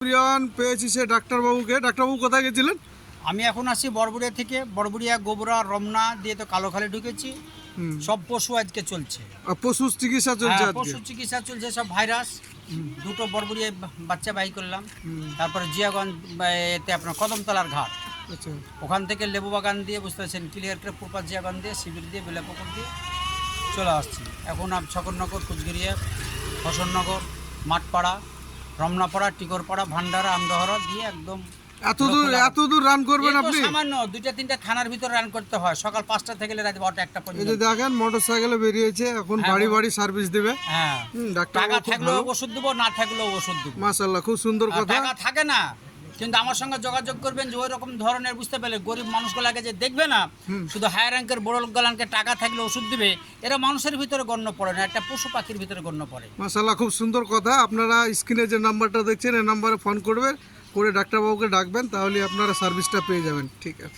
প্রিয়ন পেয়েছি সে ডাক্তারবাবুকে। ডাক্তারবাবু কোথায় গেছিলেন? আমি এখন আসি বড়বুড়িয়া থেকে। বড়বুড়িয়া, গোবরা, রমনা দিয়ে তো কালোখালি ঢুকেছি। সব পশু আজকে চলছে। পশু চিকিৎসা চলছে আজকে। পশু চিকিৎসা চলছে, সব ভাইরাস। দুটো বড়বুড়িয়া বাচ্চা বাই করলাম। তারপরে জিয়াগঞ্জ এতে আপনার কদমতলার ঘাট, আচ্ছা, ওখান থেকে লেবু বাগান দিয়ে বুঝতে পারছেন ক্লিয়ার করে পুরপা জিয়াগঞ্জ দিয়ে শিবির দিয়ে বেলাপুকুর দিয়ে চলে আসছি। এখন শকরনগর, কুচগিরিয়া, ফসলনগর, মাঠপাড়া, রমনাপাড়া, টিকরপাড়া, ভান্ডারা, আমদহরা দিয়ে একদম এত দূর রান করবেন এই তো আপনি? সামান্য 2-3টা থানার ভিতরে রান করতে হয়, সকাল 5টা থেকে রাত 1টা এই পর্যন্ত। যে দেখেন মোটর সাইকেলে বেরিয়েছে, এখন বাড়ি বাড়ি সার্ভিস দিবে। হ্যাঁ, টাকা থাকলেও ওষুধ দেবো, না থাকলেও ওষুধ দেবো। মাশাআল্লাহ, খুব সুন্দর কথা। টাকা থাকে না, কিন্তু আমার সঙ্গে যোগাযোগ করবেন যে ওই রকম ধরনের বুঝতে পেলে গরিব মানুষগুলাকে যে দেখবে না, শুধু হায়ার র্যাঙ্কের বড় লোকগুলাকে টাকা থাকলে ওষুধ দিবে, এরা মানুষের ভিতরে গণ্য পড়ে না, একটা পশু পাখির ভিতরে গণ্য পড়ে। মাশাআল্লাহ, খুব সুন্দর কথা। আপনারা স্ক্রিনে যে নাম্বারটা দেখছেন এই নাম্বারে ফোন করবেন, করে ডাক্তারবাবুকে ডাকবেন, তাহলে আপনারা সার্ভিসটা পেয়ে যাবেন। ঠিক আছে।